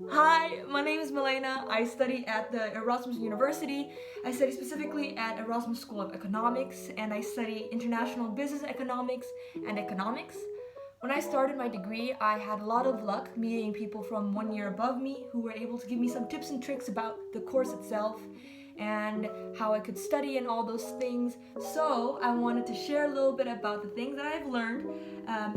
Hi, my name is Milena. I study at the Erasmus University. I study specifically at Erasmus School of Economics, and I study international business economics and economics. When I started my degree, I had a lot of luck meeting people from 1 year above me who were able to give me some tips and tricks about the course itself and how I could study and all those things. So I wanted to share a little bit about the things that I've learned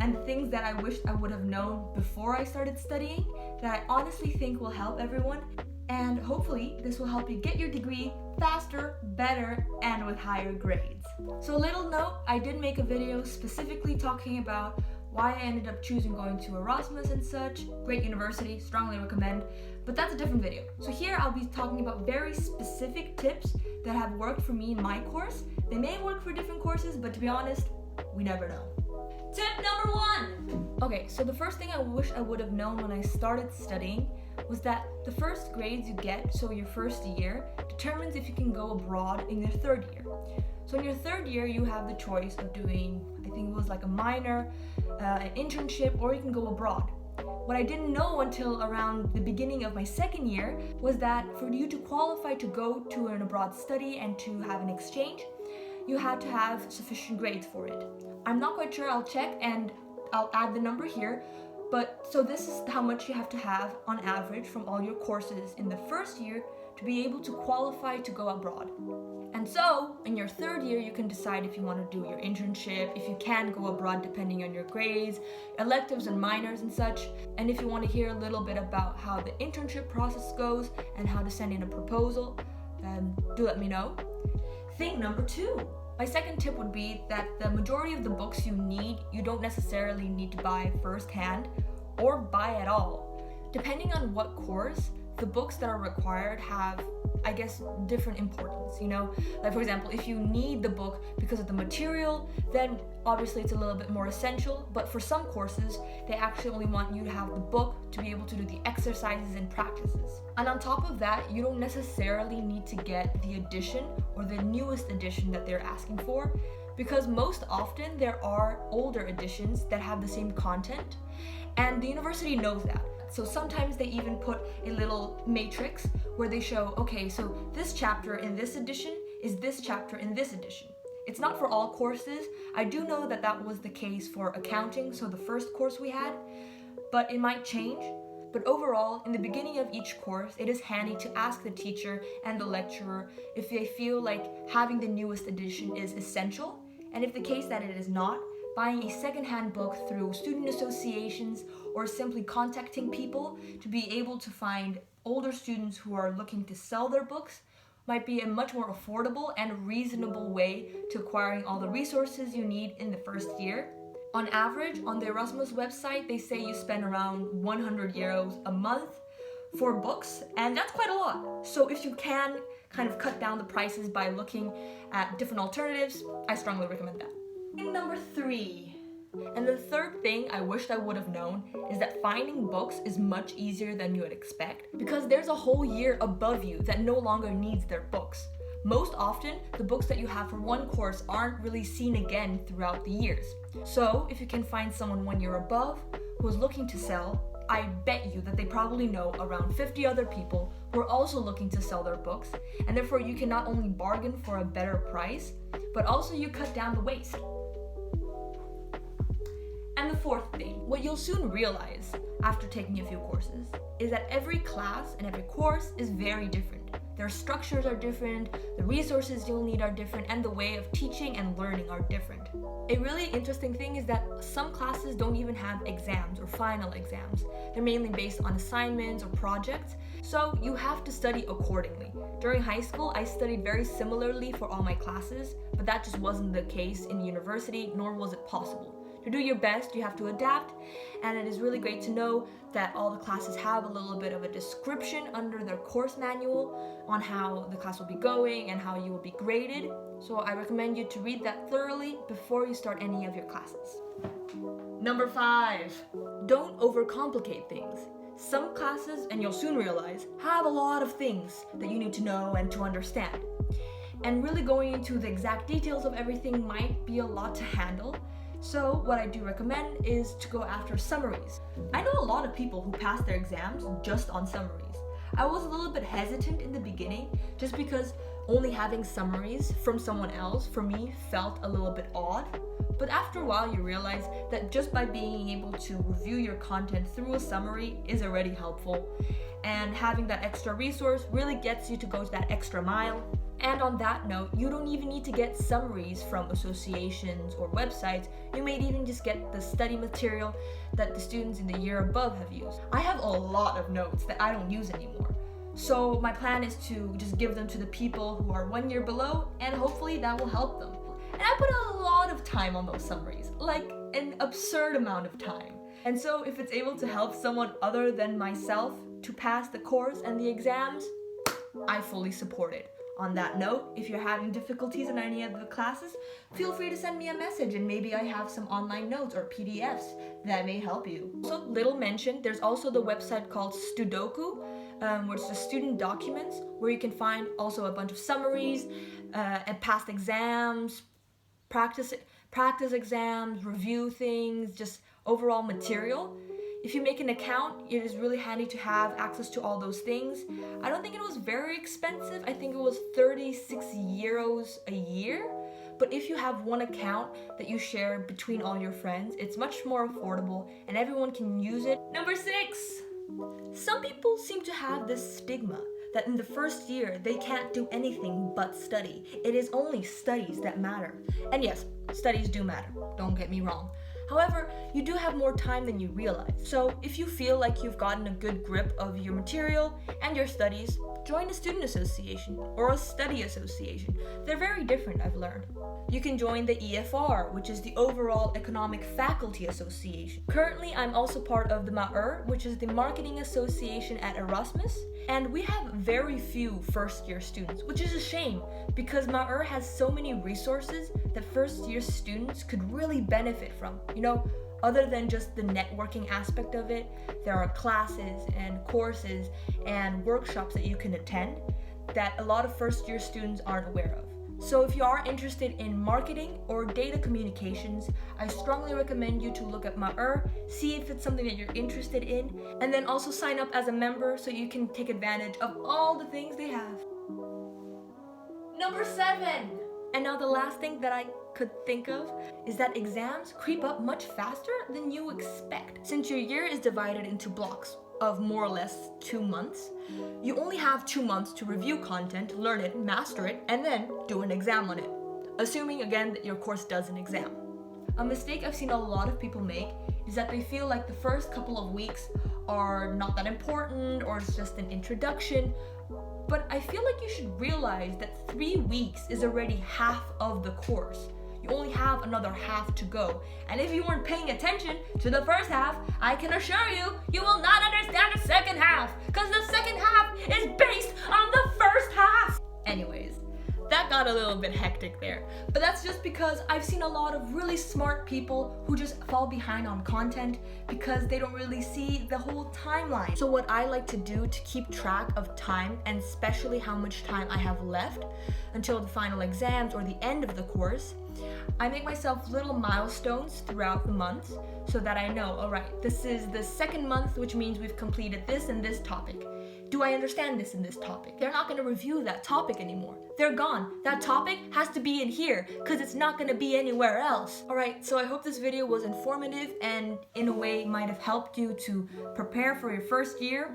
and the things that I wished I would have known before I started studying that I honestly think will help everyone. And hopefully this will help you get your degree faster, better, and with higher grades. So a little note, I did make a video specifically talking about why I ended up choosing going to Erasmus and such. Great university, strongly recommend, but that's a different video. So here I'll be talking about very specific tips that have worked for me in my course. They may work for different courses, but to be honest, we never know. Tip number 1! Okay, so the first thing I wish I would have known when I started studying was that the first grades you get, so your first year, determines if you can go abroad in your third year. So in your third year, you have the choice of doing, I think it was like a minor, an internship, or you can go abroad. What I didn't know until around the beginning of my second year was that for you to qualify to go to an abroad study and to have an exchange, you had to have sufficient grades for it. I'm not quite sure, I'll check and I'll add the number here, but so this is how much you have to have on average from all your courses in the first year to be able to qualify to go abroad. And so, in your third year, you can decide if you want to do your internship, if you can go abroad depending on your grades, electives and minors and such. And if you want to hear a little bit about how the internship process goes and how to send in a proposal, do let me know. Thing number 2. My second tip would be that the majority of the books you need, you don't necessarily need to buy firsthand or buy at all. Depending on what course, the books that are required have, I guess, different importance, Like for example, if you need the book because of the material, then obviously it's a little bit more essential, but for some courses, they actually only want you to have the book to be able to do the exercises and practices. And on top of that, you don't necessarily need to get the edition or the newest edition that they're asking for, because most often there are older editions that have the same content, and the university knows that. So sometimes they even put a little matrix where they show, okay, so this chapter in this edition is this chapter in this edition. It's not for all courses. I do know that that was the case for accounting, so the first course we had, but it might change. But overall, in the beginning of each course, it is handy to ask the teacher and the lecturer if they feel like having the newest edition is essential, and if the case that it is not, buying a secondhand book through student associations or simply contacting people to be able to find older students who are looking to sell their books might be a much more affordable and reasonable way to acquiring all the resources you need in the first year. On average, on the Erasmus website, they say you spend around 100 euros a month for books, and that's quite a lot. So if you can kind of cut down the prices by looking at different alternatives, I strongly recommend that. Number 3. And the third thing I wished I would have known is that finding books is much easier than you would expect, because there's a whole year above you that no longer needs their books. Most often, the books that you have for one course aren't really seen again throughout the years. So if you can find someone 1 year above who is looking to sell, I bet you that they probably know around 50 other people who are also looking to sell their books, and therefore you can not only bargain for a better price, but also you cut down the waste. And the fourth thing, what you'll soon realize after taking a few courses is that every class and every course is very different. Their structures are different, the resources you'll need are different, and the way of teaching and learning are different. A really interesting thing is that some classes don't even have exams or final exams. They're mainly based on assignments or projects, so you have to study accordingly. During high school, I studied very similarly for all my classes, but that just wasn't the case in university, nor was it possible. To do your best, you have to adapt, and it is really great to know that all the classes have a little bit of a description under their course manual on how the class will be going and how you will be graded. So I recommend you to read that thoroughly before you start any of your classes. Number 5, don't overcomplicate things. Some classes, and you'll soon realize, have a lot of things that you need to know and to understand. And really going into the exact details of everything might be a lot to handle. So what I do recommend is to go after summaries. I know a lot of people who pass their exams just on summaries. I was a little bit hesitant in the beginning just because only having summaries from someone else for me felt a little bit odd. But after a while you realize that just by being able to review your content through a summary is already helpful. And having that extra resource really gets you to go that extra mile. And on that note, you don't even need to get summaries from associations or websites. You may even just get the study material that the students in the year above have used. I have a lot of notes that I don't use anymore. So my plan is to just give them to the people who are 1 year below, and hopefully that will help them. And I put a lot of time on those summaries, like an absurd amount of time. And so if it's able to help someone other than myself to pass the course and the exams, I fully support it. On that note, if you're having difficulties in any of the classes, feel free to send me a message and maybe I have some online notes or PDFs that may help you. So, little mention, there's also the website called Studoku, which is the student documents, where you can find also a bunch of summaries and past exams, practice exams, review things, just overall material. If you make an account, it is really handy to have access to all those things. I don't think it was very expensive. I think it was 36 euros a year. But if you have one account that you share between all your friends, it's much more affordable and everyone can use it. Number 6. Some people seem to have this stigma that in the first year they can't do anything but study. It is only studies that matter. And yes, studies do matter, don't get me wrong. However, you do have more time than you realize. So if you feel like you've gotten a good grip of your material and your studies, join a student association or a study association. They're very different, I've learned. You can join the EFR, which is the Overall Economic Faculty Association. Currently, I'm also part of the MAEUR, which is the Marketing Association at Erasmus. And we have very few first-year students, which is a shame because MAEUR has so many resources that first-year students could really benefit from. You know, other than just the networking aspect of it, there are classes and courses and workshops that you can attend that a lot of first-year students aren't aware of. So if you are interested in marketing or data communications, I strongly recommend you to look at MAEUR, see if it's something that you're interested in, and then also sign up as a member so you can take advantage of all the things they have. Number 7. And now the last thing that I could think of is that exams creep up much faster than you expect. Since your year is divided into blocks of more or less 2 months, you only have 2 months to review content, learn it, master it, and then do an exam on it. Assuming again that your course does an exam. A mistake I've seen a lot of people make is that they feel like the first couple of weeks are not that important or it's just an introduction. But I feel like you should realize that 3 weeks is already half of the course. You only have another half to go. And if you weren't paying attention to the first half, I can assure you, you will not understand the second half, because the second half is based on the first half. Anyways, that got a little bit hectic there. But that's just because I've seen a lot of really smart people who just fall behind on content because they don't really see the whole timeline. So what I like to do to keep track of time, and especially how much time I have left until the final exams or the end of the course, I make myself little milestones throughout the months so that I know, all right, this is the second month, which means we've completed this and this topic. Do I understand this in this topic? They're not going to review that topic anymore. They're gone. That topic has to be in here because it's not going to be anywhere else. Alright, so I hope this video was informative and in a way might have helped you to prepare for your first year.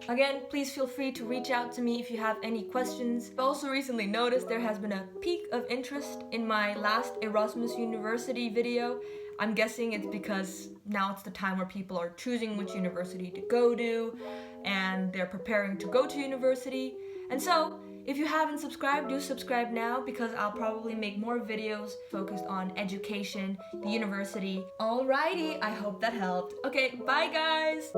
Again, please feel free to reach out to me if you have any questions. I also recently noticed there has been a peak of interest in my last Erasmus University video. I'm guessing it's because now it's the time where people are choosing which university to go to and they're preparing to go to university. And so, if you haven't subscribed, do subscribe now because I'll probably make more videos focused on education, the university. Alrighty, I hope that helped. Okay, bye guys!